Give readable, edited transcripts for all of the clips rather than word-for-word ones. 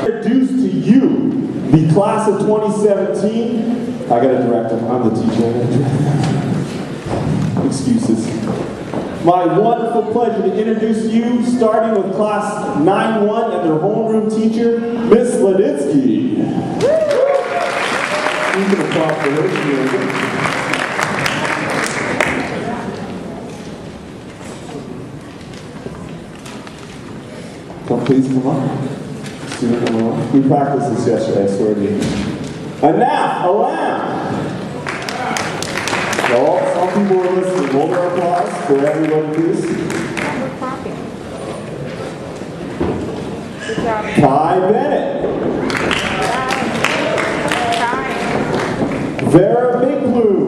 Introduce to you the class of 2017. I gotta direct them. I'm the teacher. Excuses. My wonderful pleasure to introduce you, starting with class 9-1 and their homeroom teacher, Miss Leditsky. You can applaud for her. Please come on. We practiced this yesterday, I swear to you. Enough! A lamb! So, some people were listening. Hold our applause for everybody, please. Good job. Ty Bennett. Vera Big Blue.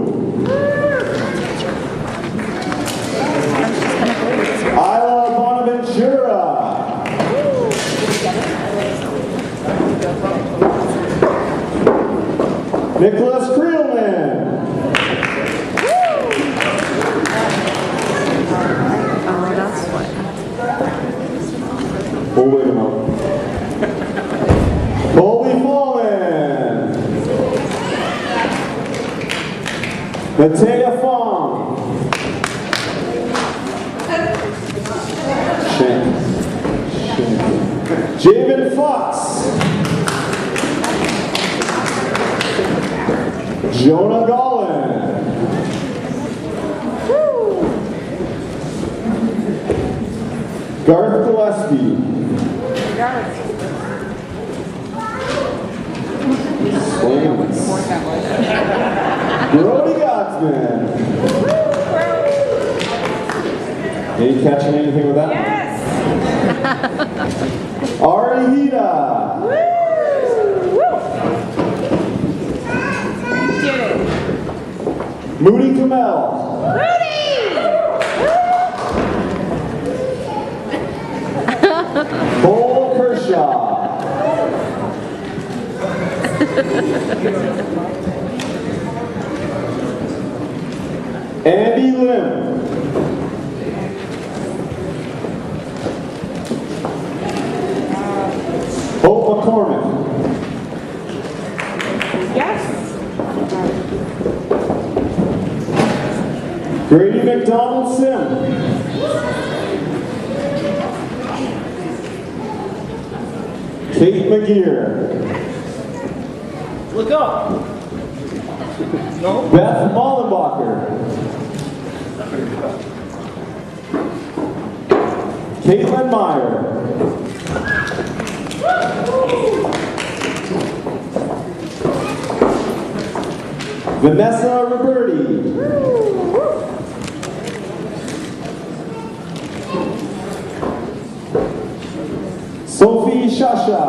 Isla Bonaventura. Nicholas Creelman. Oh, that's what. Oh, wait a minute. Colby Fallman. Matea Fong. Javen Fox. Jonah Gollin. Garth Gillespie. Brody Godsman. Are you catching anything with that? Yes. Ari Hida. Did it. Moody Kamel. Rudy! Cole Kershaw. Andy Lim. Hope McCormick. Yes. Grady McDonald Sim. Kate McGear. Look up. No. Beth Mollenbacher. Caitlin Meyer. Vanessa Roberti. Sophie Shasha.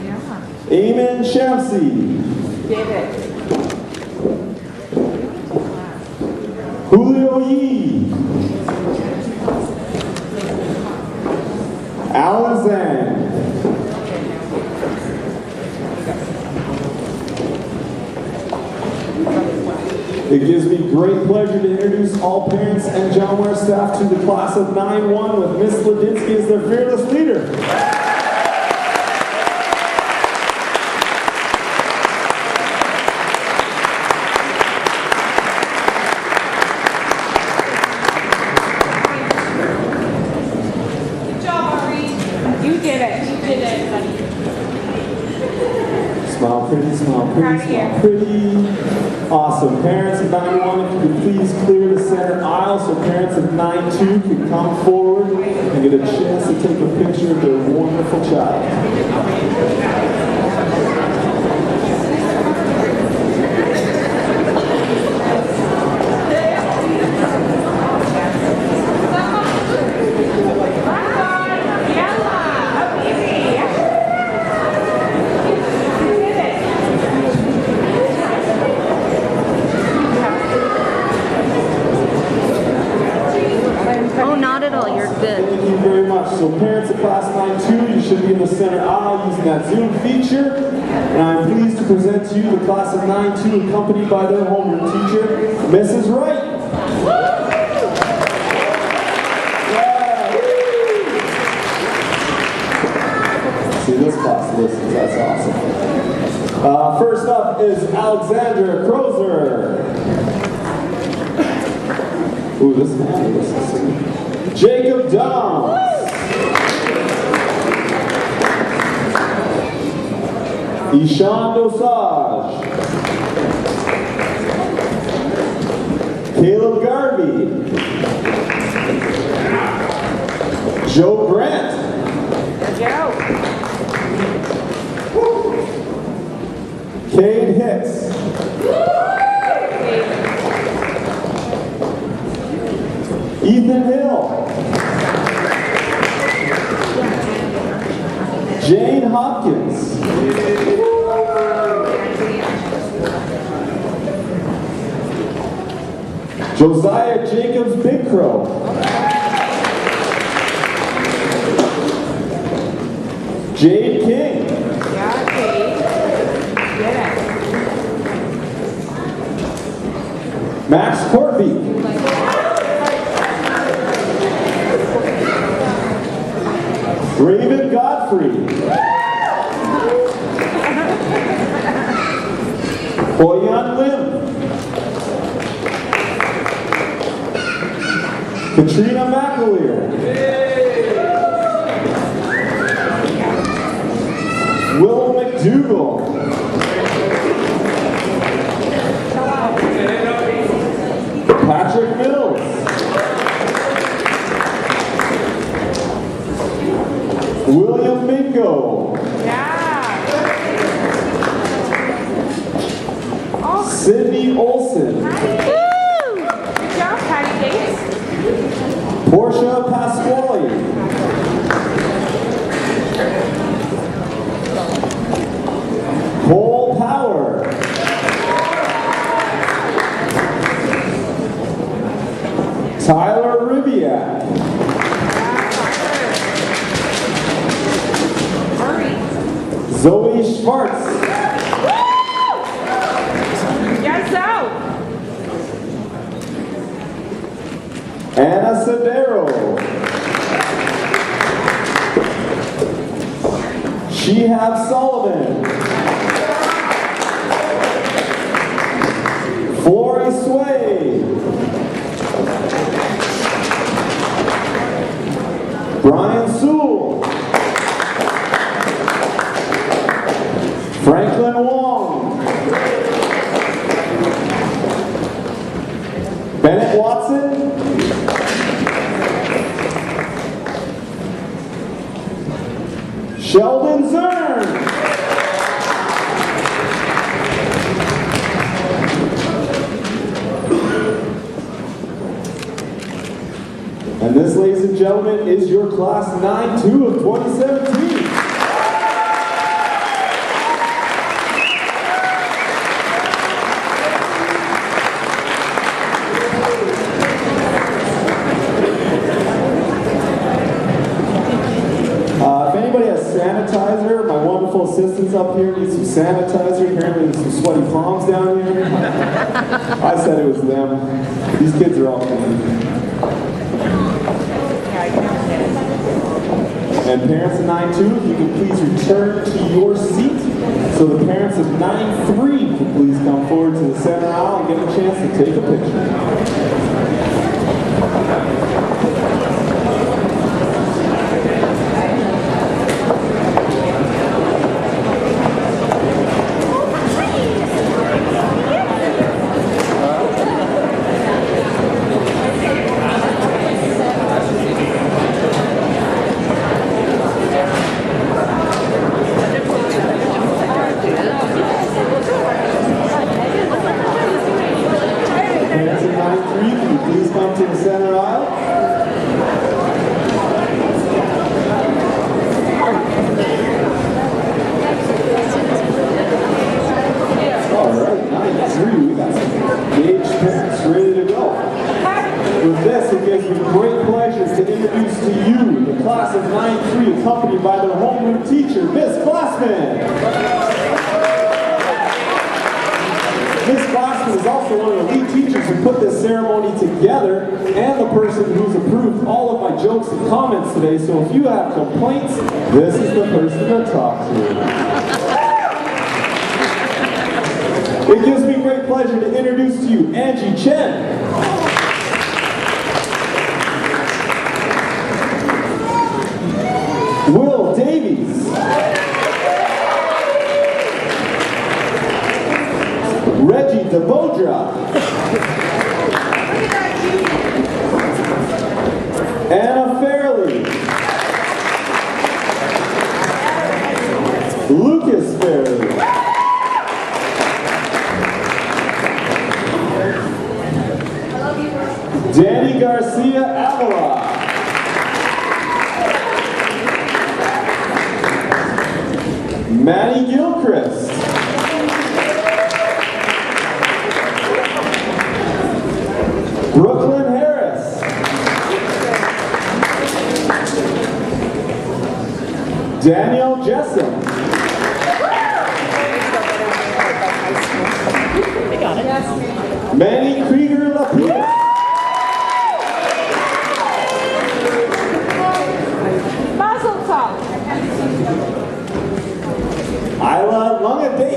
Yeah. Eamon Shamsi. Did it. Julio Yee. Alan Zhang. It gives me great pleasure to introduce all parents and John Ware staff to the class of 9-1 with Miss Leditsky as their fearless leader. Good job, Ari. You did it. You did it, buddy. Smile pretty, smile pretty, smile pretty. Awesome. Parents of 9-1, if you could please clear the center aisle so parents of 9-2 can come forward and get a chance to take a picture of their wonderful child. Thank you very much. So parents of class 9-2, you should be in the center aisle using that Zoom feature. And I'm pleased to present to you the class of 9-2 accompanied by their homeroom teacher, Mrs. Wright. Yeah. class listens. That's awesome. First up is Alexander Crozer. Ooh, this is Jacob Downs. Ishan Dosage. Caleb Garvey. Joe Grant. Joe. Cade Hicks. Ethan Hill. Jane Hopkins. Josiah Jacobs Big Crow. Jade King. Yeah, Jade. Get it. Max Corby. Raven Godfrey. Boyan Lim. Katrina McAleer. Will McDougall. Patrick Mills. William Mingo. Yeah. Oh, Sydney Olson. good job, Patty Gates. Portia Pasquale. Cole Power. Tyler Ribiak. Zoe Schwartz. Yes, so. Anna Sedero. Shehab Sullivan. Flory Sway. Brian Sewell. Franklin Wong. Bennett Watson. Sheldon Zern. And this, ladies and gentlemen, is your class 9-2 of 2017. If anybody has sanitizer, my wonderful assistants up here need some sanitizer. Apparently there's some sweaty palms down here. I said it was them. These kids are all clean. And parents of 9-2, if you could please return to your seat. So the parents of 9-3 could please come forward to the center aisle and get a chance to take a picture. Parents of 9-3, can you please come to the center aisle? All right, 9-3, we got some engaged parents ready to go. With this, it gives me great pleasure to introduce to you the class of 9-3, accompanied by their homeroom teacher, Miss Glassman. Miss Glassman is also one of the lead teachers who put this ceremony together and the person who's approved all of my jokes and comments today. So if you have complaints, this is the person to talk to. It gives me great pleasure to introduce to you Angie Chen. Will Davies. Reggie DeBodra. Anna Fairley. Lucas Fairley. Danny Garcia Avila. Manny Gilchrist. Brooklyn Harris. Daniel Jessup. Manny Krieger Lapierre. Mazel tov. Isla Lungadate.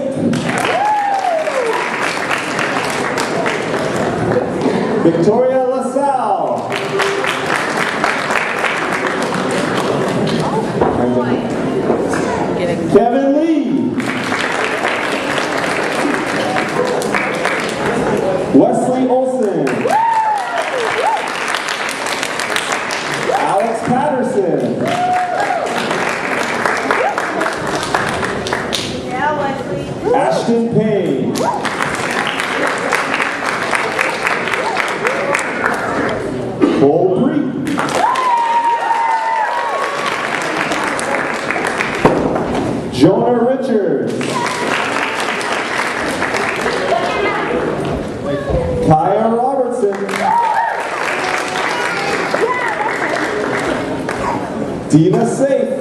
Victoria LaSalle. Kevin Lee. Wesley Olson. Alex Patterson. Ashton Payne. Cole Breed. Jonah Richards. Kaya Robertson. Dina Safe.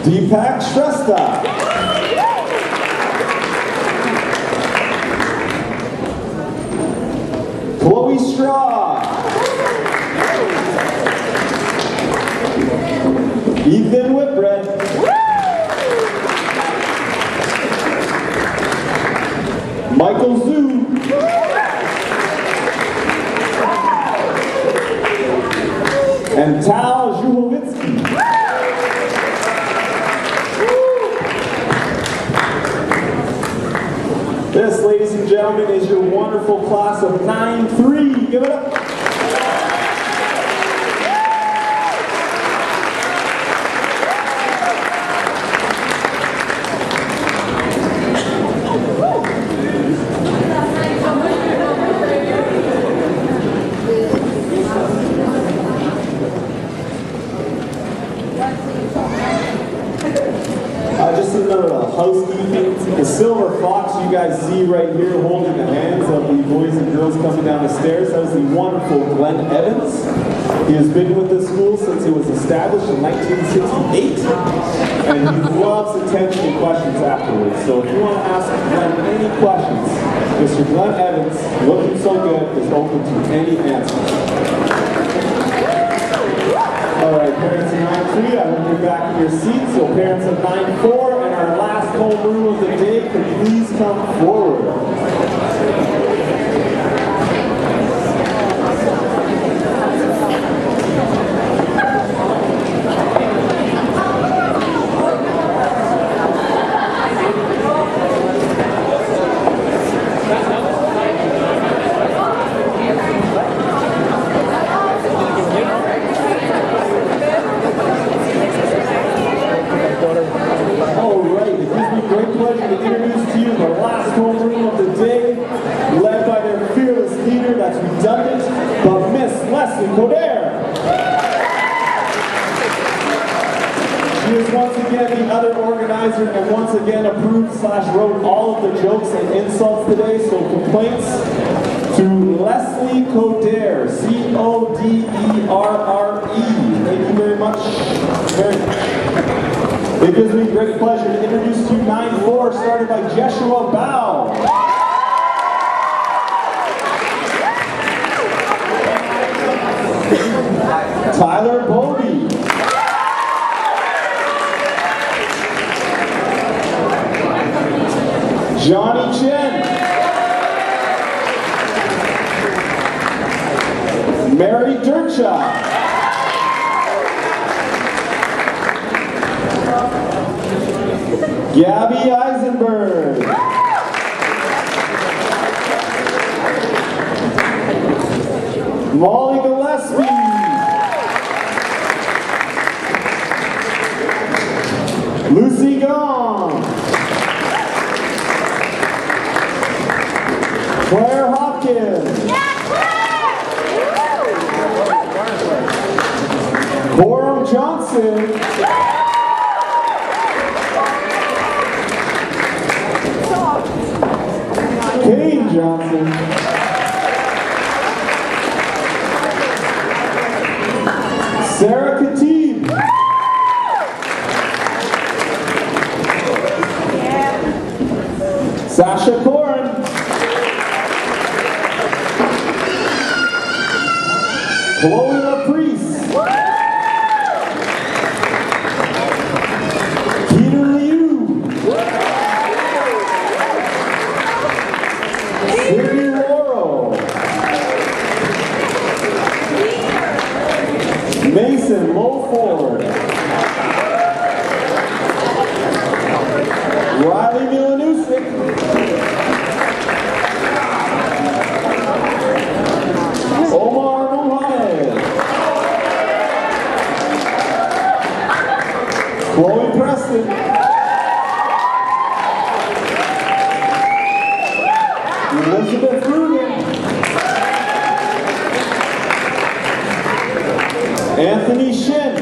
Deepak Shrestha. Chloe Straw. Ethan Whitbread. Michael Zhu. And Tal Zhuhovitsky. This, ladies and gentlemen, is your wonderful class of 9-3. Give it up. Just another housekeeping. The silver fox you guys see right here holding the hands of the boys and girls coming down the stairs, that was the wonderful Glenn Evans. He has been with the school since it was established in 1968, and he loves attention and questions afterwards. So if you want to ask Glenn any questions, Mr. Glenn Evans, looking so good, is open to any answer. Alright, parents of 9-3, I hope you're back in your seats. So parents of 9-4 and our last homeroom of the day, could please come forward. And once again approved/wrote all of the jokes and insults today, so complaints to Leslie Coderre, C-O-D-E-R-R-E. Thank you very much. It gives me great pleasure to introduce to you 9-4, started by Jeshua Bow. Tyler Bovey. Johnny Chen. Mary Dirkshaw. Gabby Eisenberg. Molly Gillespie. Lucy Gong. Claire Hopkins. Borum Johnson. Kane Johnson. Sarah Khatib. Sasha Corin. Chloe LaPriest. Peter Liu. Sydney Laurel. Mason Lowford. Riley Milanusic. Omar Mohamed. Chloe Preston. Elizabeth Rugen. Anthony Shin.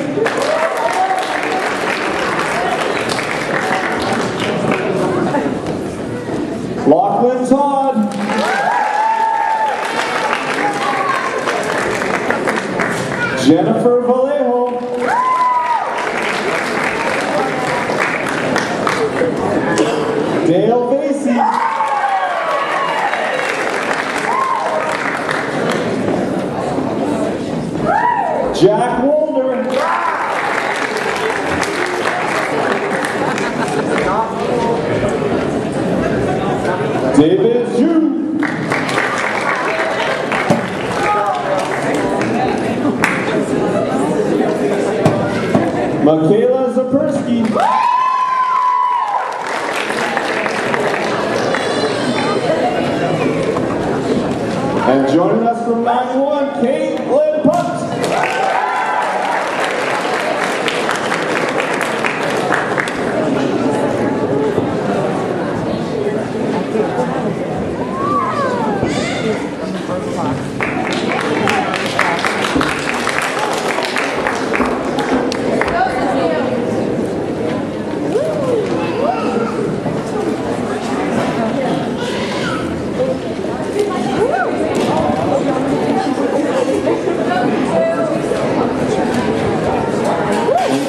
Lachlan Todd. Jennifer Vallejo. Dale Vasey. Jack Wolder. David Zhu. Michaela Zapersky. And joining us from 9-1, Caitlin Punt.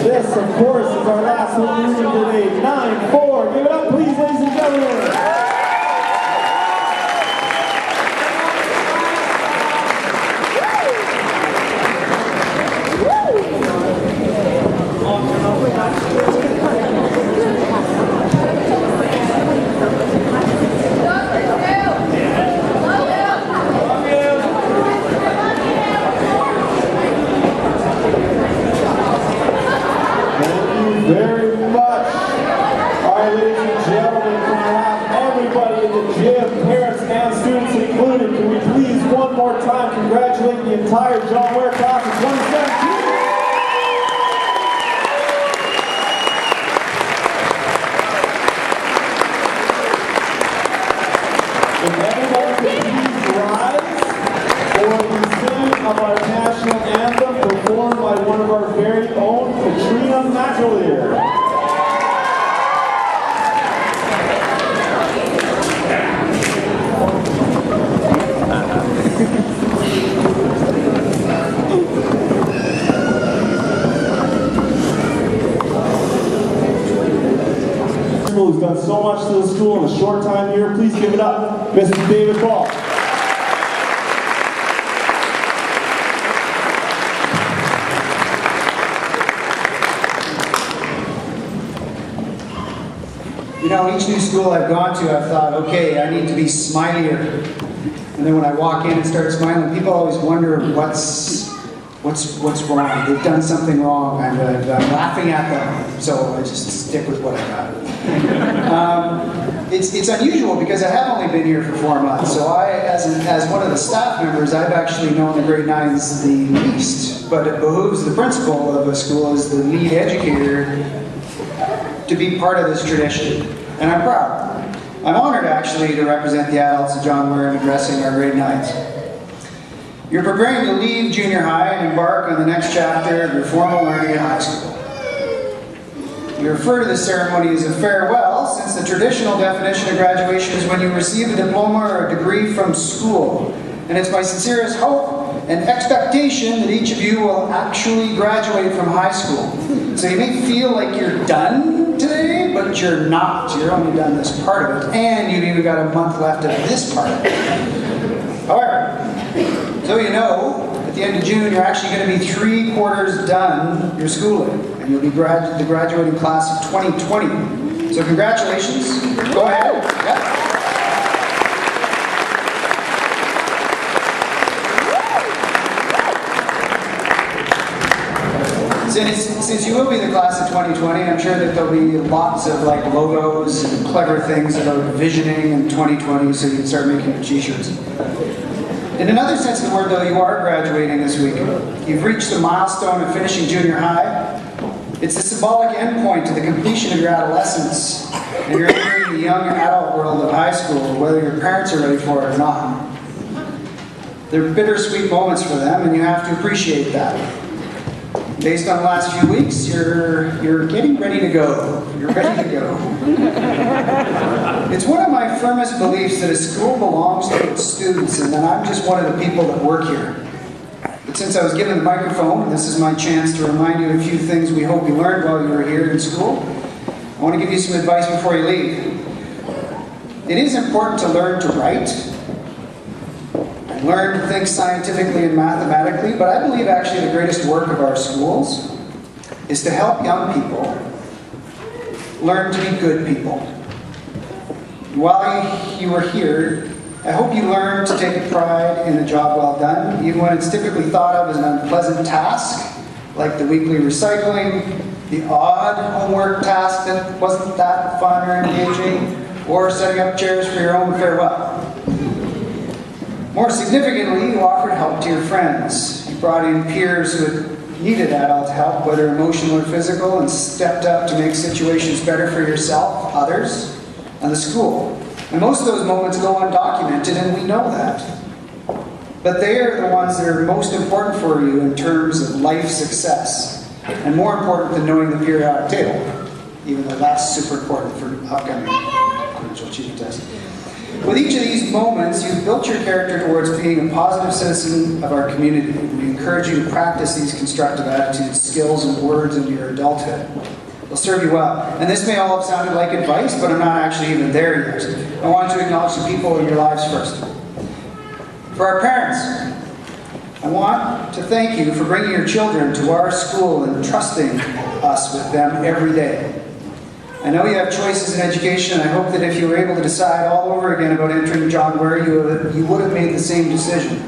This, of course, is our last one today. 9-4. Give it up, please, ladies and gentlemen. Very much. All right, ladies and gentlemen, can I have everybody in the gym, parents and students included, can we please one more time congratulate the entire John Ware class of 2017? If everyone could please rise for the singing of our national anthem performed by one of our very own, Katrina McAleer. principal who's done so much to the school in a short time here. Please give it up, Mr. David Ball. You know, each new school I've gone to, I've thought, okay, I need to be smilier. And then when I walk in and start smiling, people always wonder what's wrong. They've done something wrong. I'm laughing at them, so I just stick with what I got. It's unusual because I have only been here for 4 months. So I, as one of the staff members, I've actually known the grade 9s the least. But it behooves the principal of a school as the lead educator to be part of this tradition. And I'm proud. I'm honored actually to represent the adults of John Ware in addressing our grade 9s. You're preparing to leave junior high and embark on the next chapter of your formal learning in high school. We refer to this ceremony as a farewell, since the traditional definition of graduation is when you receive a diploma or a degree from school. And it's my sincerest hope and expectation that each of you will actually graduate from high school. So you may feel like you're done today, but you're not. You're only done this part of it, and you've even got a month left of this part of it. However, so you know, at the end of June, you're actually going to be 3/4 done your schooling, and you'll be the graduating class of 2020. So congratulations. Go ahead. Yeah. Since you will be the class of 2020, I'm sure that there'll be lots of like logos and clever things about visioning in 2020, so you can start making your t-shirts. In another sense of the word, though, you are graduating this week. You've reached the milestone of finishing junior high. It's the symbolic endpoint to the completion of your adolescence, and you're entering the young adult world of high school, whether your parents are ready for it or not. They're bittersweet moments for them, and you have to appreciate that. Based on the last few weeks, you're getting ready to go. You're ready to go. It's one of my firmest beliefs that a school belongs to its students, and that I'm just one of the people that work here. But since I was given the microphone, this is my chance to remind you of a few things we hope you learned while you were here in school. I want to give you some advice before you leave. It is important to learn to write, and learn to think scientifically and mathematically, but I believe actually the greatest work of our schools is to help young people learn to be good people. While you were here, I hope you learned to take pride in a job well done, even when it's typically thought of as an unpleasant task, like the weekly recycling, the odd homework task that wasn't that fun or engaging, or setting up chairs for your own farewell. More significantly, you offered help to your friends. You brought in peers who had needed adult help, whether emotional or physical, and stepped up to make situations better for yourself, others, and the school. And most of those moments go undocumented, and we know that. But they are the ones that are most important for you in terms of life success, and more important than knowing the periodic table, even though that's super important for upcoming provincial achievement test. With each of these moments, you've built your character towards being a positive citizen of our community. We encourage you to practice these constructive attitudes, skills, and words into your adulthood. They'll serve you well. And this may all have sounded like advice, but I'm not actually even there yet. I want to acknowledge the people in your lives first. For our parents, I want to thank you for bringing your children to our school and trusting us with them every day. I know you have choices in education, and I hope that if you were able to decide all over again about entering John Ware, you would have made the same decision.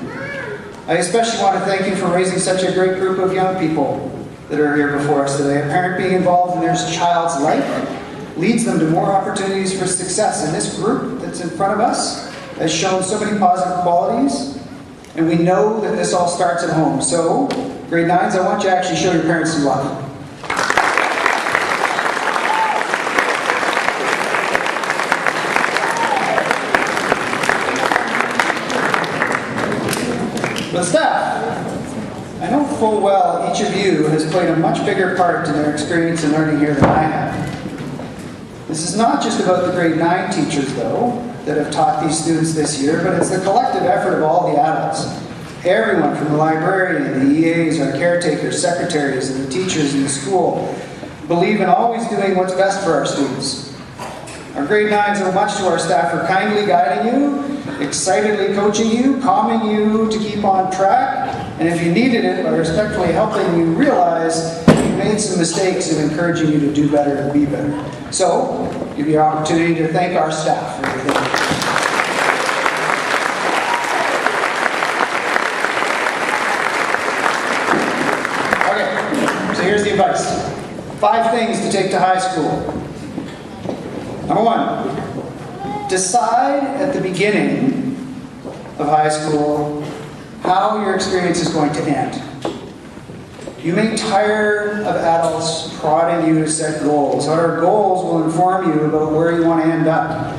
I especially want to thank you for raising such a great group of young people that are here before us today. A parent being involved in their child's life leads them to more opportunities for success. And this group that's in front of us has shown so many positive qualities, and we know that this all starts at home. So, grade 9s, I want you to actually show your parents some love. The staff, I know full well each of you has played a much bigger part in their experience in learning here than I have. This is not just about the grade 9 teachers, though, that have taught these students this year, but it's the collective effort of all the adults. Everyone from the librarian, the EAs, our caretakers, secretaries, and the teachers in the school believe in always doing what's best for our students. grade 9s owe much to our staff for kindly guiding you, excitedly coaching you, calming you to keep on track, and if you needed it, by respectfully helping you realize you made some mistakes and encouraging you to do better and be better. So, give you an opportunity to thank our staff for everything. Okay, so here's the advice. 5 things to take to high school. Number 1, decide at the beginning of high school how your experience is going to end. You may tire of adults prodding you to set goals. Our goals will inform you about where you want to end up.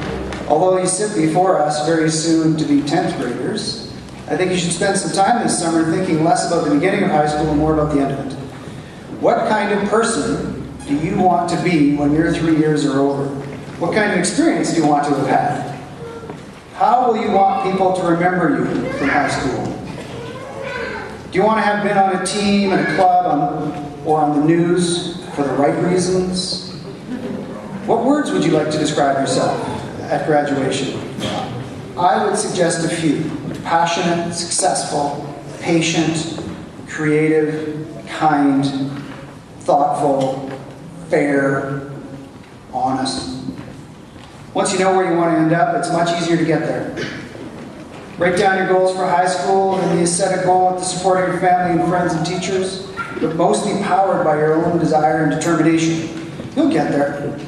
Although you sit before us very soon to be 10th graders, I think you should spend some time this summer thinking less about the beginning of high school and more about the end of it. What kind of person do you want to be when you're 3 years or older? What kind of experience do you want to have had? How will you want people to remember you from high school? Do you want to have been on a team, in a club, or on the news for the right reasons? What words would you like to describe yourself at graduation? I would suggest a few. Passionate, successful, patient, creative, kind, thoughtful, fair, honest. Once you know where you want to end up, it's much easier to get there. Write down your goals for high school, and you set a goal with the support of your family and friends and teachers, but mostly powered by your own desire and determination. You'll get there.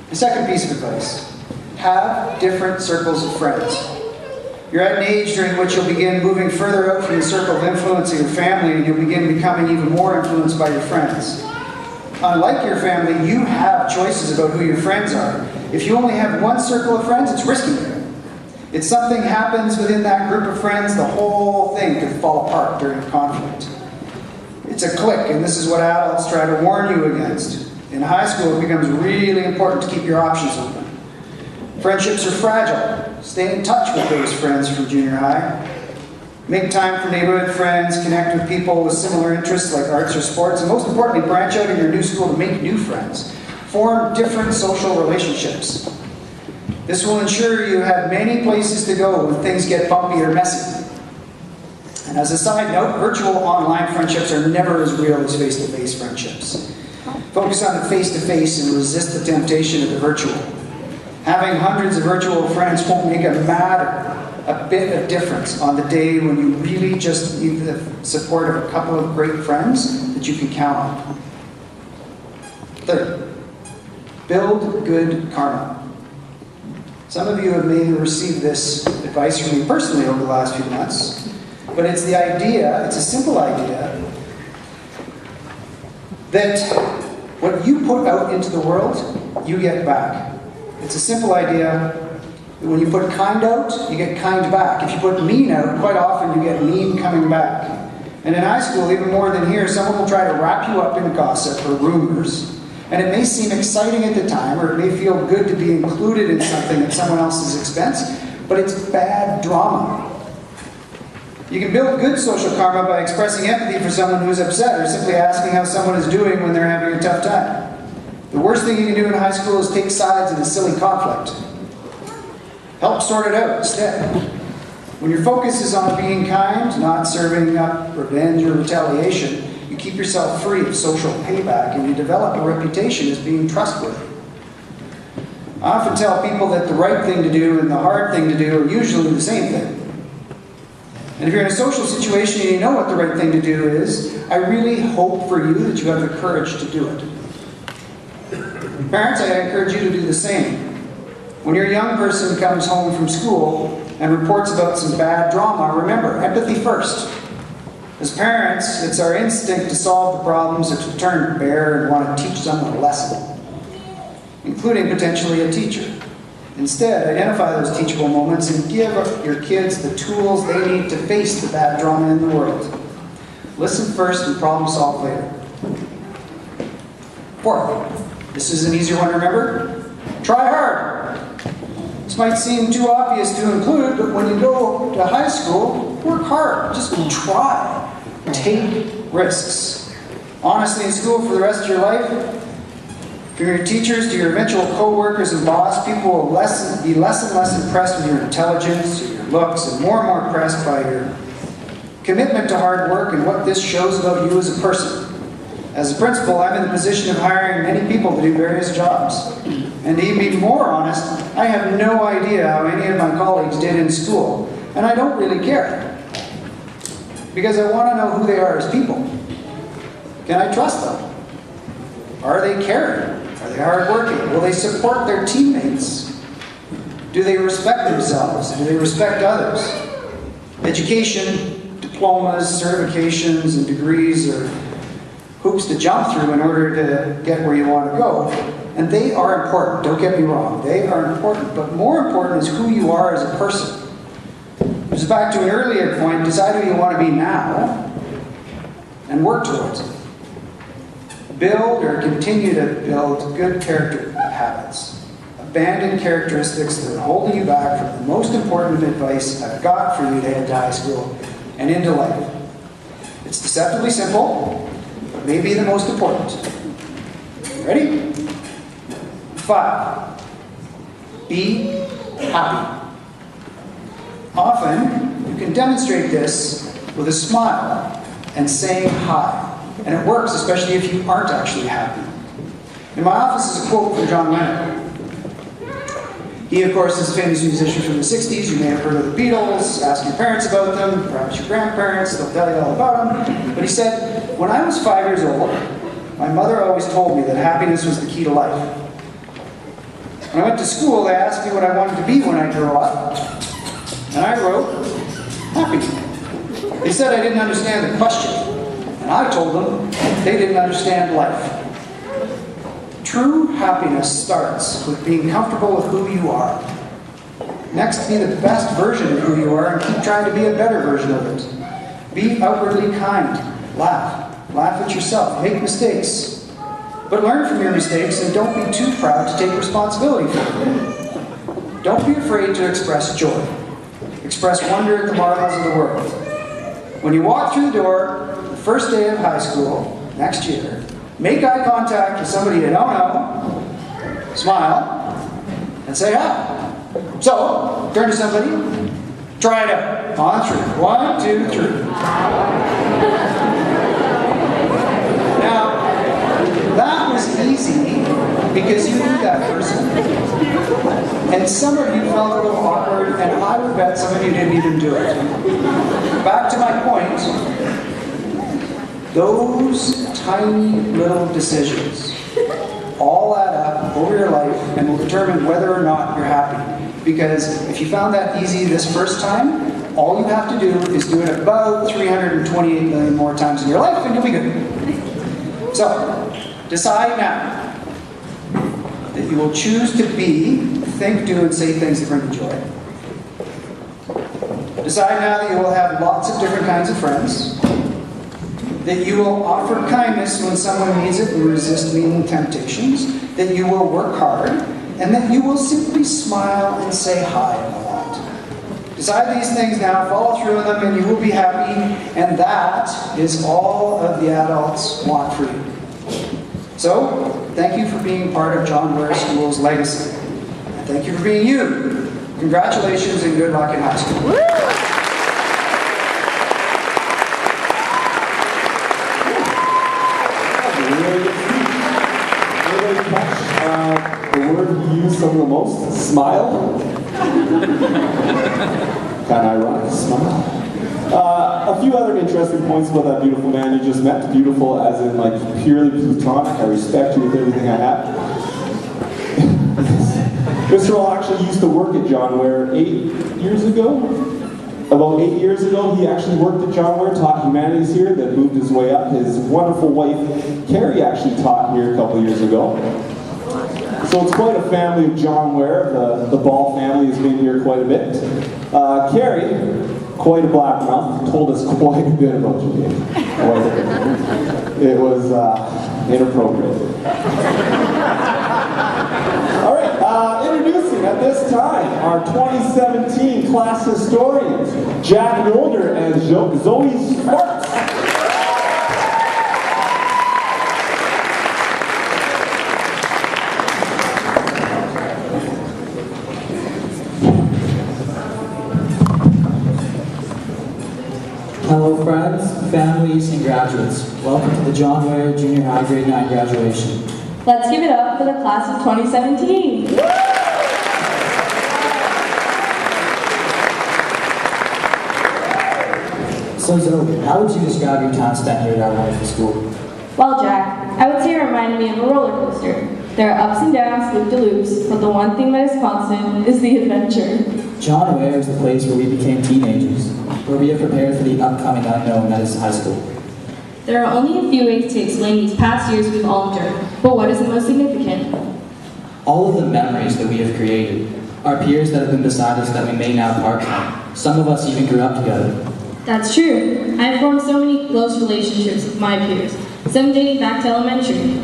The second piece of advice, have different circles of friends. You're at an age during which you'll begin moving further out from the circle of influence of your family, and you'll begin becoming even more influenced by your friends. Unlike your family, you have choices about who your friends are. If you only have one circle of friends, it's risky. If something happens within that group of friends, the whole thing could fall apart during a conflict. It's a clique, and this is what adults try to warn you against. In high school, it becomes really important to keep your options open. Friendships are fragile. Stay in touch with those friends from junior high. Make time for neighborhood friends, connect with people with similar interests like arts or sports, and most importantly, branch out in your new school to make new friends. Form different social relationships. This will ensure you have many places to go when things get bumpy or messy. And as a side note, virtual online friendships are never as real as face-to-face friendships. Focus on the face-to-face and resist the temptation of the virtual. Having hundreds of virtual friends won't make a bit of difference on the day when you really just need the support of a couple of great friends that you can count on. Third, build good karma. Some of you have maybe received this advice from me personally over the last few months, but it's the idea, it's a simple idea, that what you put out into the world, you get back. It's a simple idea that when you put kind out, you get kind back. If you put mean out, quite often you get mean coming back. And in high school, even more than here, someone will try to wrap you up in gossip or rumors. And it may seem exciting at the time, or it may feel good to be included in something at someone else's expense, but it's bad drama. You can build good social karma by expressing empathy for someone who's upset, or simply asking how someone is doing when they're having a tough time. The worst thing you can do in high school is take sides in a silly conflict. Help sort it out instead. When your focus is on being kind, not serving up revenge or retaliation, you keep yourself free of social payback and you develop a reputation as being trustworthy. I often tell people that the right thing to do and the hard thing to do are usually the same thing. And if you're in a social situation and you know what the right thing to do is, I really hope for you that you have the courage to do it. Parents, I encourage you to do the same. When your young person comes home from school and reports about some bad drama, remember, empathy first. As parents, it's our instinct to solve the problems or to turn bare and want to teach someone a lesson, including potentially a teacher. Instead, identify those teachable moments and give your kids the tools they need to face the bad drama in the world. Listen first and problem solve later. Fourth, this is an easier one to remember. Try hard. This might seem too obvious to include, but when you go to high school, work hard. Just try. Take risks. Honestly, in school for the rest of your life, From your teachers to your eventual co-workers and boss, people will be less and less impressed with your intelligence, your looks, and more impressed by your commitment to hard work and what this shows about you as a person. As a principal, I'm in the position of hiring many people to do various jobs. And to even be more honest, I have no idea how any of my colleagues did in school, and I don't really care. Because I want to know who they are as people. Can I trust them? Are they caring? Are they hardworking? Will they support their teammates? Do they respect themselves? Do they respect others? Education, diplomas, certifications, and degrees are hoops to jump through in order to get where you want to go. And they are important, don't get me wrong. They are important, but more important is who you are as a person. Which is back to an earlier point, decide who you want to be now and work towards it. Build or continue to build good character habits. Abandon characteristics that are holding you back from the most important advice I've got for you to head to high school and into life. It's deceptively simple, but maybe the most important. Ready? 5. Be happy. Often, you can demonstrate this with a smile and saying hi. And it works, especially if you aren't actually happy. In my office is a quote from John Ware. He, of course, is a famous musician from the 60s. You may have heard of the Beatles. Ask your parents about them, perhaps your grandparents. They'll tell you all about them. But he said, when I was 5 years old, my mother always told me that happiness was the key to life. When I went to school, they asked me what I wanted to be when I grew up. And I wrote, happy. They said I didn't understand the question. And I told them they didn't understand life. True happiness starts with being comfortable with who you are. Next, be the best version of who you are and keep trying to be a better version of it. Be outwardly kind. Laugh. Laugh at yourself. Make mistakes. But learn from your mistakes and don't be too proud to take responsibility for them. Don't be afraid to express joy. Express wonder at the marvels of the world. When you walk through the door, the first day of high school, next year, make eye contact with somebody you don't know, smile, and say hi. So, turn to somebody, try it out. On 3. 1, 2, 3. Now, that was easy because you knew that person. And some of you felt a little awkward, and I would bet some of you didn't even do it. Back to my point, those tiny little decisions all add up over your life and will determine whether or not you're happy. Because if you found that easy this first time, all you have to do is do it about 328 million more times in your life and you'll be good. So, decide now that you will choose to be, think, do, and say things that bring you joy. Decide now that you will have lots of different kinds of friends. That you will offer kindness when someone needs it and resist mean temptations. That you will work hard. And that you will simply smile and say hi a lot. Decide these things now, follow through with them, and you will be happy. And that is all of the adults want for you. So, thank you for being part of John Ware School's legacy. And thank you for being you. Congratulations and good luck in high school. The word you use some of the most, smile. Kind of ironic, smile. A few other interesting points about that beautiful man you just met. Beautiful as in like purely platonic. I respect you with everything I have. Mr. Hall actually used to work at John Ware 8 years ago. About 8 years ago, he actually worked at John Ware, taught humanities here, then moved his way up. His wonderful wife, Carrie, actually taught here a couple years ago. So it's quite a family of John Ware. The Ball family has been here quite a bit. Carrie, quite a black mouth, told us quite a bit about you, Dave. It was inappropriate. All right, introducing at this time our 2017 class historians, Jack Mulder and Zoe Sparks. Hello friends, families, and graduates. Welcome to the John Ware Junior High Grade 9 graduation. Let's give it up for the class of 2017. So Zoe, how would you describe your time spent here at our wonderful school? Well, Jack, I would say it reminded me of a roller coaster. There are ups and downs, loop-de-loops, but the one thing that is constant is the adventure. John Ware is the place where we became teenagers, where we are prepared for the upcoming unknown that is high school. There are only a few ways to explain these past years we've all endured, but what is the most significant? All of the memories that we have created, our peers that have been beside us that we may now part from. Some of us even grew up together. That's true. I have formed so many close relationships with my peers, some dating back to elementary.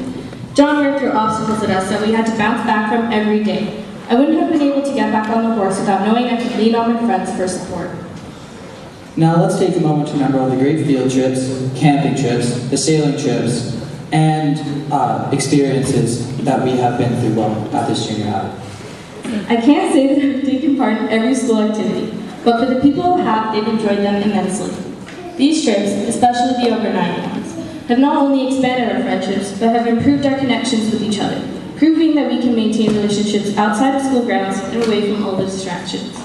John Ware threw obstacles at us that we had to bounce back from every day. I wouldn't have been able to get back on the horse without knowing I could lean on my friends for support. Now let's take a moment to remember all the great field trips, camping trips, the sailing trips, and experiences that we have been through at this junior high. I can't say that I've taken part in every school activity, but for the people who have, they've enjoyed them immensely. These trips, especially the overnight ones, have not only expanded our friendships, but have improved our connections with each other, proving that we can maintain relationships outside of school grounds and away from all the distractions.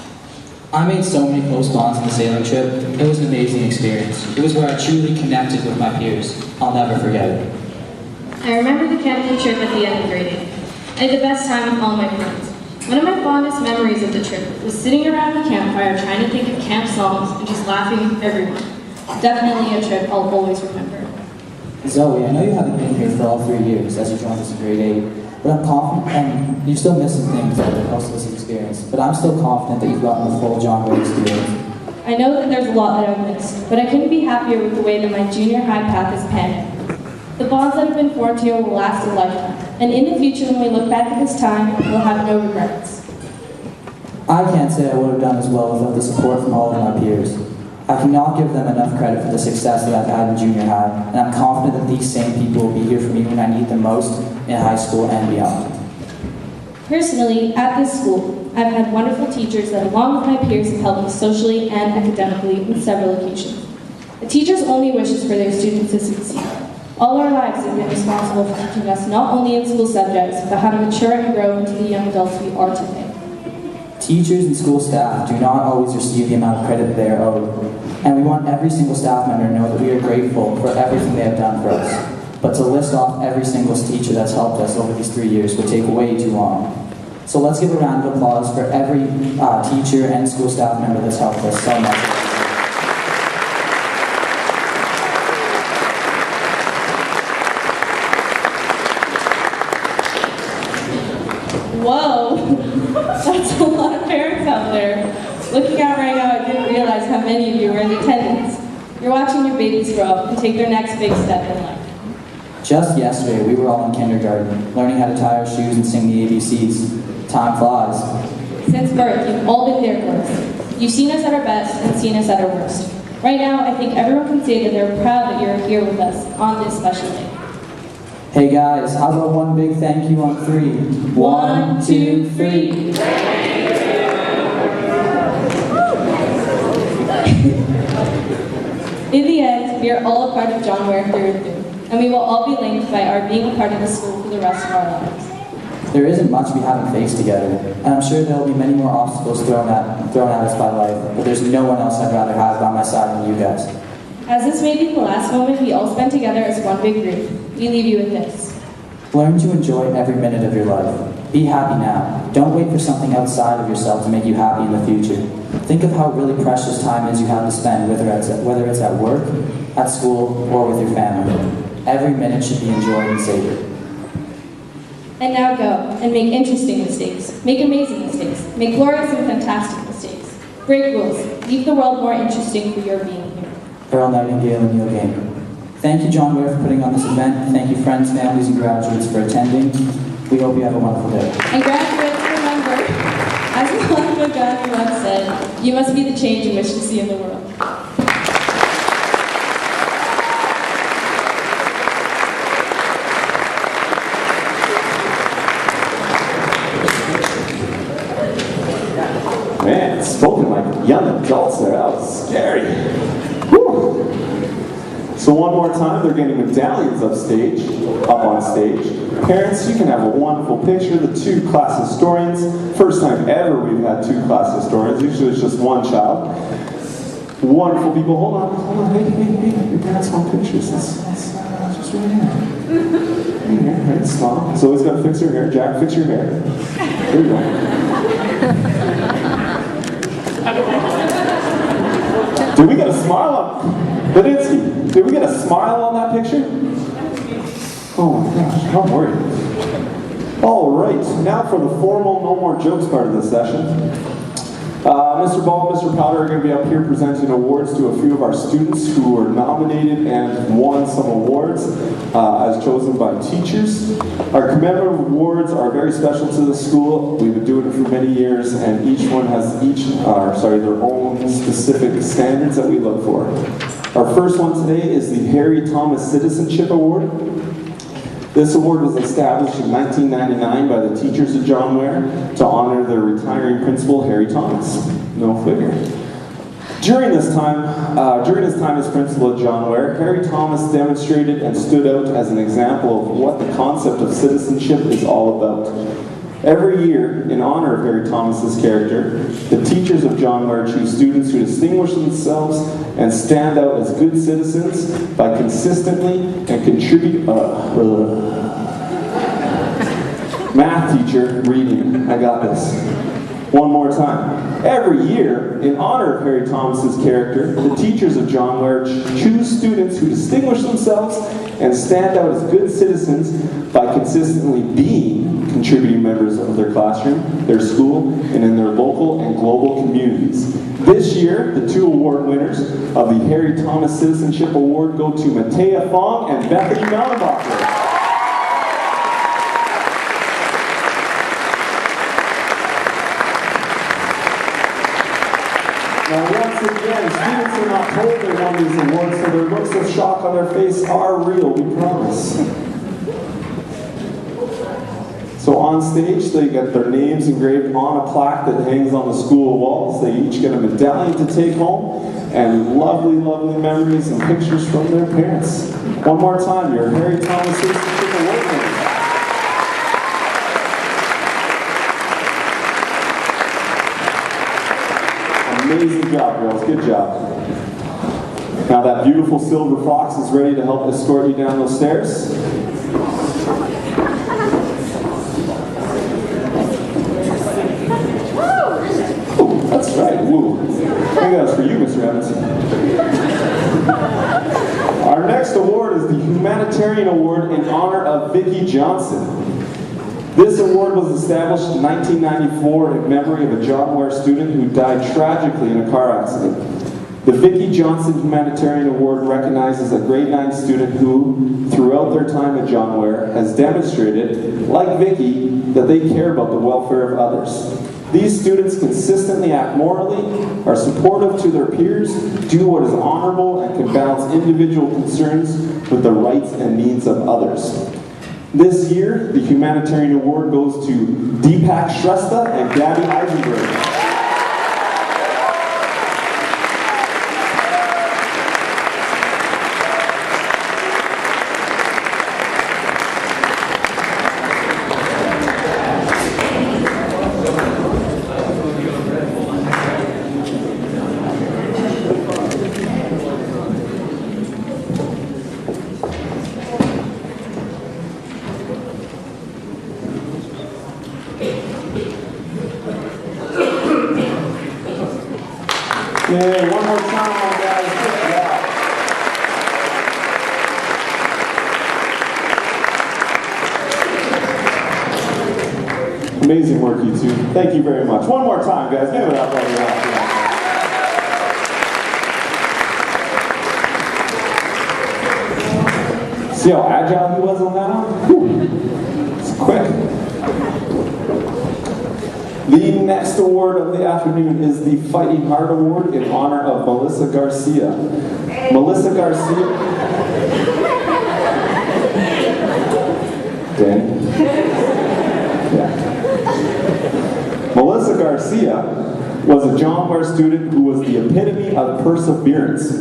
I made so many close bonds on the sailing trip. It was an amazing experience. It was where I truly connected with my peers. I'll never forget it. I remember the camping trip at the end of grade 8. I had the best time with all my friends. One of my fondest memories of the trip was sitting around the campfire trying to think of camp songs and just laughing with everyone. Definitely a trip I'll always remember. Zoe, I know you haven't been here for all 3 years as you joined us in grade 8, but I'm confident, and you're still missing things that most of us experienced, but I'm still confident that you've gotten the full John Ware experience. I know that there's a lot that I've missed, but I couldn't be happier with the way that my junior high path is panning. The bonds that have been formed here will last a lifetime, and in the future when we look back at this time, we'll have no regrets. I can't say I would have done as well without the support from all of my peers. I cannot give them enough credit for the success that I've had in junior high, and I'm confident that these same people will be here for me when I need them most in high school and beyond. Personally, at this school, I've had wonderful teachers that along with my peers have helped me socially and academically on several occasions. A teacher's only wish is for their students to succeed. All our lives have been responsible for teaching us not only in school subjects, but how to mature and grow into the young adults we are today. Teachers and school staff do not always receive the amount of credit they are owed, and we want every single staff member to know that we are grateful for everything they have done for us. But to list off every single teacher that's helped us over these 3 years would take way too long. So let's give a round of applause for every teacher and school staff member that's helped us so much. Whoa, that's a lot of parents out there. Looking out right now, I didn't realize how many of you were in attendance. You're watching your babies grow up and take their next big step in life. Just yesterday, we were all in kindergarten, learning how to tie our shoes and sing the ABCs. Time flies. Since birth, you've all been there for us. You've seen us at our best and seen us at our worst. Right now, I think everyone can say that they're proud that you're here with us on this special day. Hey guys, how about one big thank you on 3? 1, 2, 3. In the end, we are all a part of John Ware through and through, and we will all be linked by our being a part of the school for the rest of our lives. There isn't much we haven't faced together, and I'm sure there will be many more obstacles thrown at us by life, but there's no one else I'd rather have by my side than you guys. As this may be the last moment we all spend together as one big group, we leave you with this. Learn to enjoy every minute of your life. Be happy now. Don't wait for something outside of yourself to make you happy in the future. Think of how really precious time is you have to spend, whether it's at work, at school, or with your family. Every minute should be enjoyed and savored. And now go and make interesting mistakes, make amazing mistakes, make glorious and fantastic mistakes. Break rules, leave the world more interesting for your being here. Earl Nightingale and Neil Gaiman. Thank you, John Ware, for putting on this event. Thank you, friends, families, and graduates for attending. We hope you have a wonderful day. And graduates, remember, as Mahatma Gandhi once said, you must be the change you wish to see in the world. Man, spoken like young adults there, that was scary. Whew. So one more time, they're getting medallions up on stage. Parents, you can have a wonderful picture of the two class historians. First time ever we've had two class historians. Usually it's just one child. Wonderful people. Hold on. Hey, your parents want pictures. Let's just right here. Right here, right, smile. Zoe's got to fix her hair. Jack, fix your hair. There you go. Did we get a smile on Badinsky? Did we get a smile on that picture? Oh my gosh, I'm worried. All right, now for the formal no more jokes part of this session. Mr. Ball and Mr. Powder are going to be up here presenting awards to a few of our students who were nominated and won some awards as chosen by teachers. Our commemorative awards are very special to the school. We've been doing it for many years, and each one has their own specific standards that we look for. Our first one today is the Harry Thomas Citizenship Award. This award was established in 1999 by the teachers of John Ware to honor their retiring principal, Harry Thomas. No figure. During his time as principal at John Ware, Harry Thomas demonstrated and stood out as an example of what the concept of citizenship is all about. Every year, in honor of Harry Thomas's character, the teachers of John Ware choose students who distinguish themselves and stand out as good citizens by consistently and contribute. Math teacher, reading. I got this. One more time. Every year, in honor of Harry Thomas's character, the teachers of John Ware choose students who distinguish themselves and stand out as good citizens by consistently being contributing members of their classroom, their school, and in their local and global communities. This year, the two award winners of the Harry Thomas Citizenship Award go to Matea Fong and Bethany Mellenbacher. Now, once again, students are not told they won these awards, so their looks of shock on their face are real, we promise. So on stage, they get their names engraved on a plaque that hangs on the school walls. They each get a medallion to take home, and lovely, lovely memories and pictures from their parents. One more time, your Harry Thomas Citizenship Award winners. Amazing job, girls. Good job. Now that beautiful silver fox is ready to help escort you down those stairs. Ooh, that's right. Woo. I think that was for you, Mr. Evans. Our next award is the Humanitarian Award in honor of Vicki Johnson. This award was established in 1994 in memory of a John Ware student who died tragically in a car accident. The Vicki Johnson Humanitarian Award recognizes a grade 9 student who, throughout their time at John Ware, has demonstrated, like Vicki, that they care about the welfare of others. These students consistently act morally, are supportive to their peers, do what is honorable, and can balance individual concerns with the rights and needs of others. This year, the Humanitarian Award goes to Deepak Shrestha and Gabby Eisenberg. Yeah, one more time, guys. Good job. Amazing work, you two. Thank you very much. One more time, guys. Give it up while you're out. See how agile he was on that one? Whew. It's quick. The next award of the afternoon is the Fighting Heart Award in honor of Melissa Garcia. Melissa Garcia. Danny? Yeah. Melissa Garcia was a John Ware student who was the epitome of perseverance.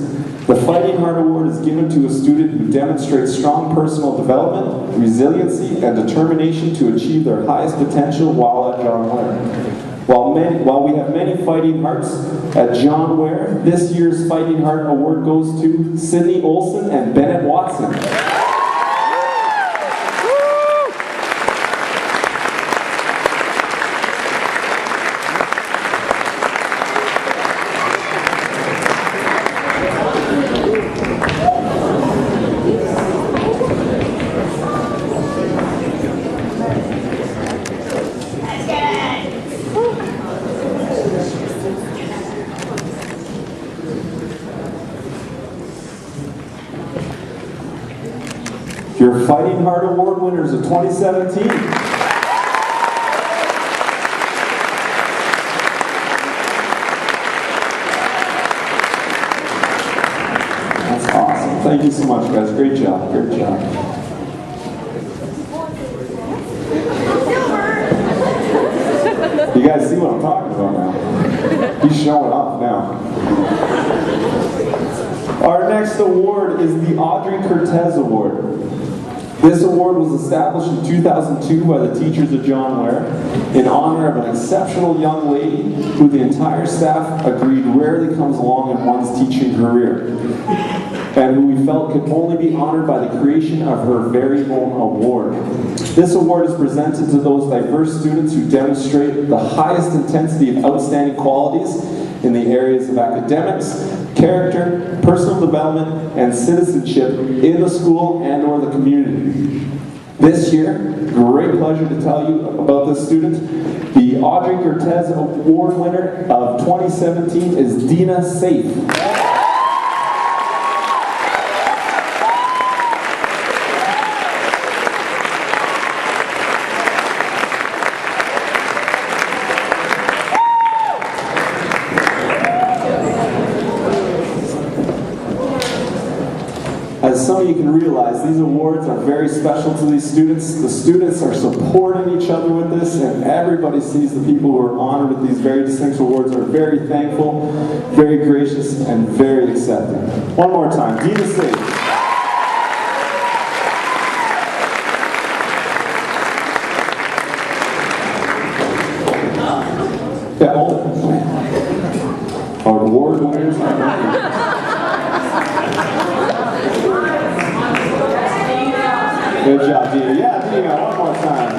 The Fighting Heart Award is given to a student who demonstrates strong personal development, resiliency, and determination to achieve their highest potential while at John Ware. While we have many fighting hearts at John Ware, this year's Fighting Heart Award goes to Sydney Olson and Bennett Watson. Your Fighting Heart Award winners of 2017. That's awesome. Thank you so much, guys. Great job. Great job. You guys see what I'm talking about now? He's showing off now. Our next award is the Audrey Cortez Award. This award was established in 2002 by the teachers of John Ware in honor of an exceptional young lady who the entire staff agreed rarely comes along in one's teaching career, and who we felt could only be honored by the creation of her very own award. This award is presented to those diverse students who demonstrate the highest intensity of outstanding qualities in the areas of academics, character, personal development, and citizenship in the school and or the community. This year, great pleasure to tell you about this student. The Audrey Cortez Award winner of 2017 is Dina Safe. As some of you can realize, these awards are very special to these students. The students are supporting each other with this, and everybody sees the people who are honored with these very distinct awards are very thankful, very gracious, and very accepting. One more time, Dina Safe. Yeah, hold it. Our award winners. Good job, Dina. Yeah, Dina, one more time.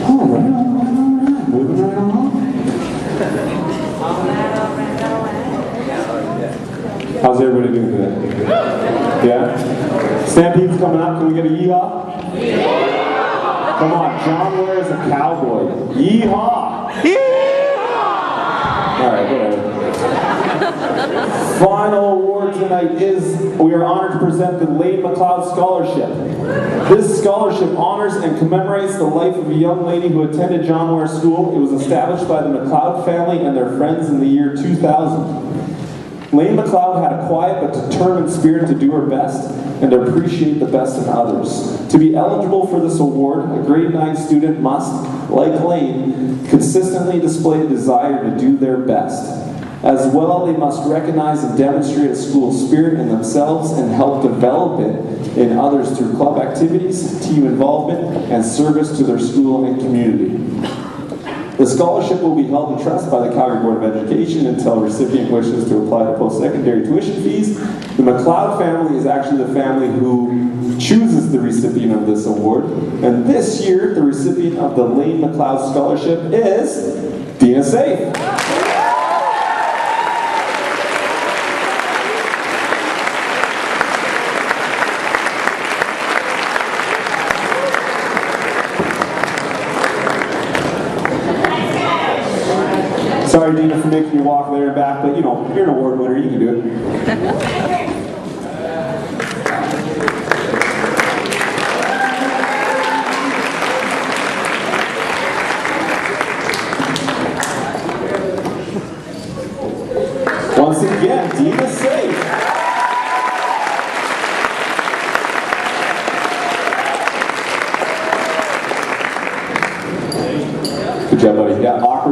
All right. Moving right along. How's everybody doing today? Yeah? Stampede's coming up. Can we get a yeehaw? Come on, John Ware is a cowboy. Yeehaw! Alright, whatever. Final award tonight is, we are honored to present the Lane McLeod Scholarship. This scholarship honors and commemorates the life of a young lady who attended John Ware School. It was established by the McLeod family and their friends in the year 2000. Lane McLeod had a quiet but determined spirit to do her best and to appreciate the best in others. To be eligible for this award, a grade 9 student must, like Lane, consistently display a desire to do their best. As well, they must recognize and demonstrate a school spirit in themselves and help develop it in others through club activities, team involvement, and service to their school and community. The scholarship will be held in trust by the Calgary Board of Education until a recipient wishes to apply to post-secondary tuition fees. The McLeod family is actually the family who chooses the recipient of this award. And this year, the recipient of the Lane McLeod Scholarship is Dina Safe. Sorry, Dina, for making you walk there and back, but you know, you're an award winner, you can do it. Once again, Dina Safe.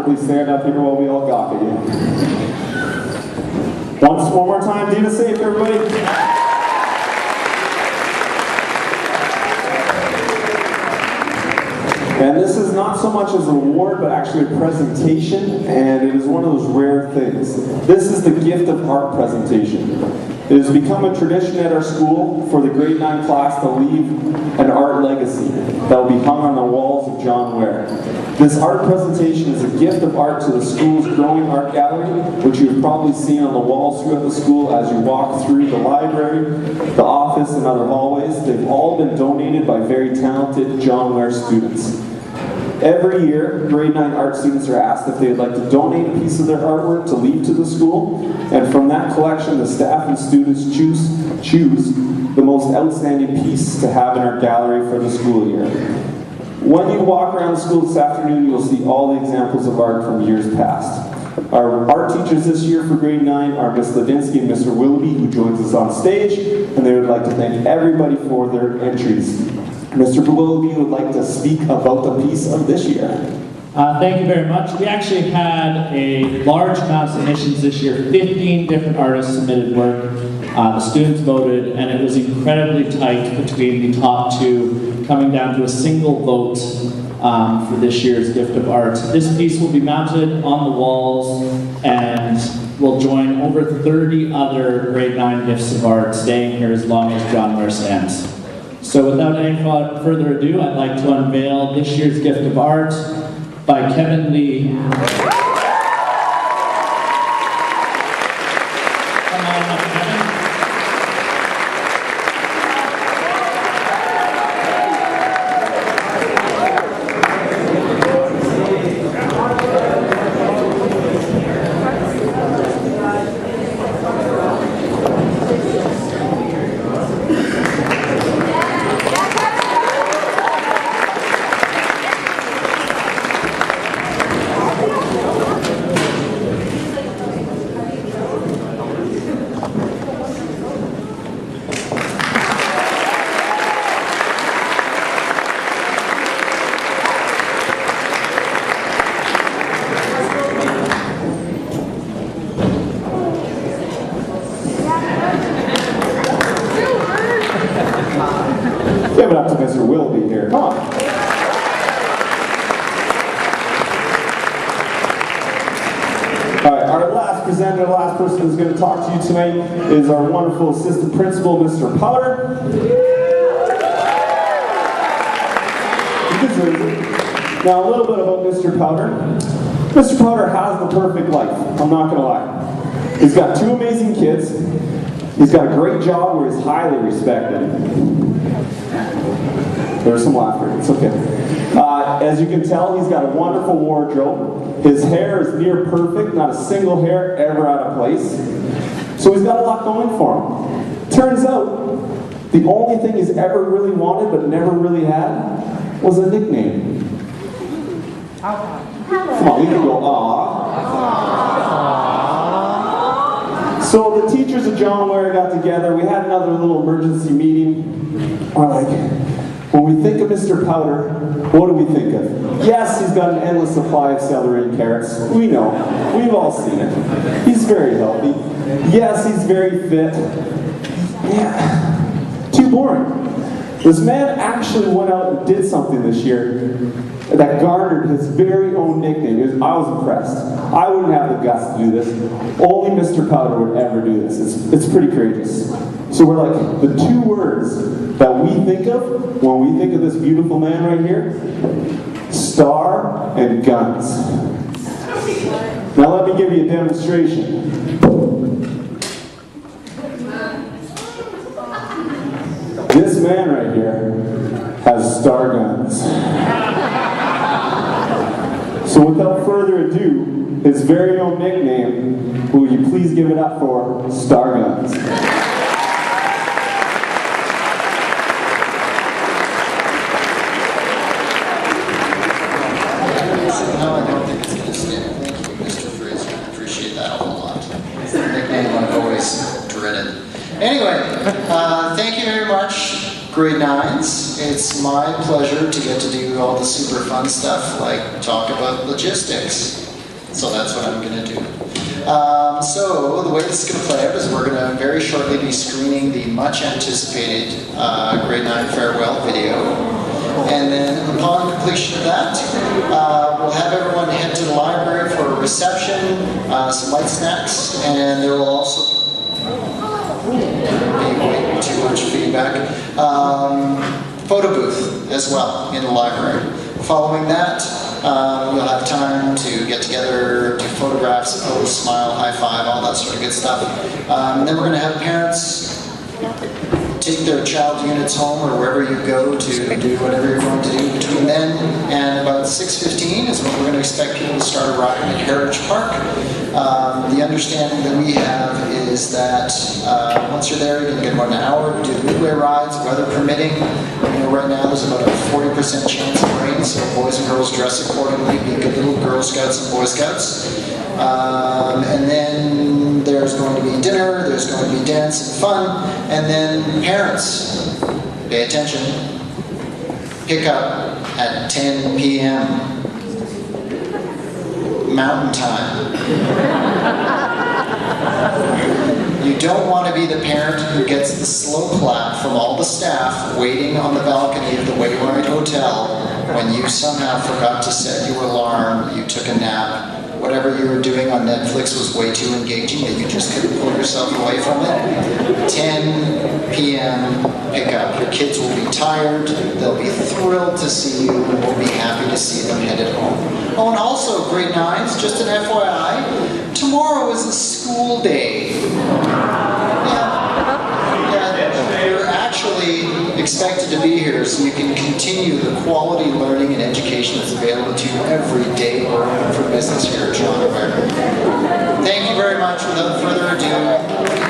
awkwardly stand up here while we all gawk at you. One more time, do the safe, everybody. And this is not so much as an award, but actually a presentation, and it is one of those rare things. This is the gift of art presentation. It has become a tradition at our school for the grade 9 class to leave an art legacy that will be hung on the walls of John Ware. This art presentation is a gift of art to the school's growing art gallery, which you have probably seen on the walls throughout the school as you walk through the library, the office, and other hallways. They've all been donated by very talented John Ware students. Every year, grade 9 art students are asked if they would like to donate a piece of their artwork to leave to the school, and from that collection, the staff and students choose the most outstanding piece to have in our gallery for the school year. When you walk around the school this afternoon, you will see all the examples of art from years past. Our art teachers this year for grade 9 are Ms. Ladinsky and Mr. Willoughby, who joins us on stage, and they would like to thank everybody for their entries. Mr. Willoughby would like to speak about the piece of this year. Thank you very much. We actually had a large amount of submissions this year. 15 different artists submitted work. The students voted, and it was incredibly tight between the top two, coming down to a single vote for this year's gift of art. This piece will be mounted on the walls and will join over 30 other grade 9 gifts of art, staying here as long as John Ware stands. So without any further ado, I'd like to unveil this year's gift of art by Kevin Lee. Come on up, Kevin. Give it up to Mr. Willoughby here. Come on. All right, our last presenter, the last person who's going to talk to you tonight is our wonderful assistant principal, Mr. Powder. Now, a little bit about Mr. Powder. Mr. Powder has the perfect life, I'm not going to lie. He's got 2 amazing kids. He's got a great job where he's highly respected. There's some laughter, it's okay. As you can tell, he's got a wonderful wardrobe. His hair is near perfect, not a single hair ever out of place. So he's got a lot going for him. Turns out, the only thing he's ever really wanted but never really had was a nickname. Come on, you can go, aww. So the teachers of John Ware got together. We had another little emergency meeting. We're like, when we think of Mr. Powder, what do we think of? Yes, he's got an endless supply of celery and carrots. We know. We've all seen it. He's very healthy. Yes, he's very fit. Yeah. Too boring. This man actually went out and did something this year that garnered his very own nickname. I was impressed. I wouldn't have the guts to do this. Only Mr. Powder would ever do this. It's pretty courageous. So we're like, the 2 words that we think of when we think of this beautiful man right here, star and guns. Now let me give you a demonstration. This man right here has star guns. So without further ado, his very own nickname, will you please give it up for Star Guns? No, I don't think it's going to stick. Thank you, Mr. Fraser. I appreciate that a whole lot. It's the nickname I've always dreaded. Anyway, thank you very much, grade 9s. It's my pleasure to get to do all the super fun stuff, like talk about logistics. So that's what I'm going to do. So the way this is going to play out is we're going to very shortly be screening the much anticipated grade 9 farewell video. And then upon completion of that, we'll have everyone head to the library for a reception, some light snacks, and there will also be too much feedback. Photo booth as well in the library. Following that, we'll have time to get together, do photographs, pose, smile, high five, all that sort of good stuff. And then we're going to have parents take their child units home or wherever you go to do whatever you're going to do between then and about 6:15 is when we're going to expect people to start arriving at Heritage Park. The understanding that we have is that once you're there, you're going to get about an hour to do the midway rides, weather permitting. You know, right now there's about a 40% chance of rain, so boys and girls dress accordingly, be good little Girl Scouts and Boy Scouts. And then there's going to be dinner, there's going to be dance and fun, and then parents, pay attention, pick up at 10 p.m. Mountain Time. You don't want to be the parent who gets the slow clap from all the staff waiting on the balcony of the Wayward Hotel when you somehow forgot to set your alarm, you took a nap, whatever you were doing on Netflix was way too engaging that you just couldn't pull yourself away from it. 10 p.m. pickup. Your kids will be tired, they'll be thrilled to see you, and we'll be happy to see them headed home. Oh, and also, grade 9s, just an FYI, tomorrow is a school day. Yeah, you're actually expected to be here so you can continue the quality learning and education that's available to you every day or for business here at John Ware. Thank you very much. Without further ado,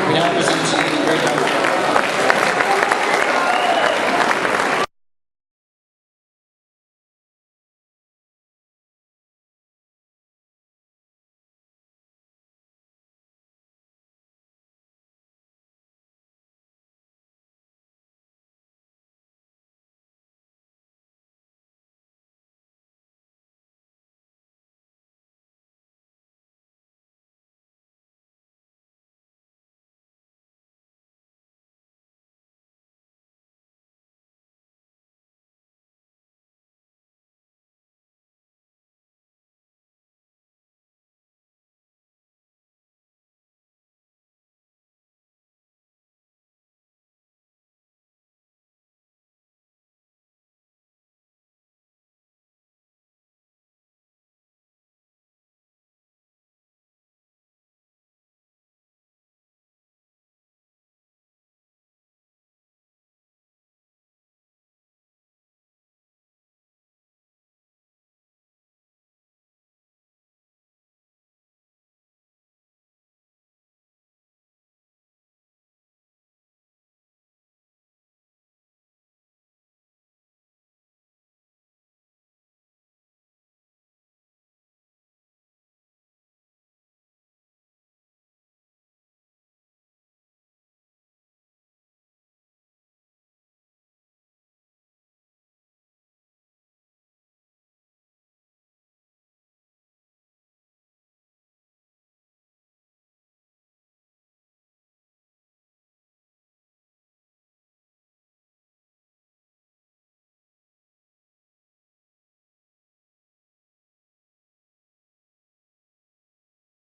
we now present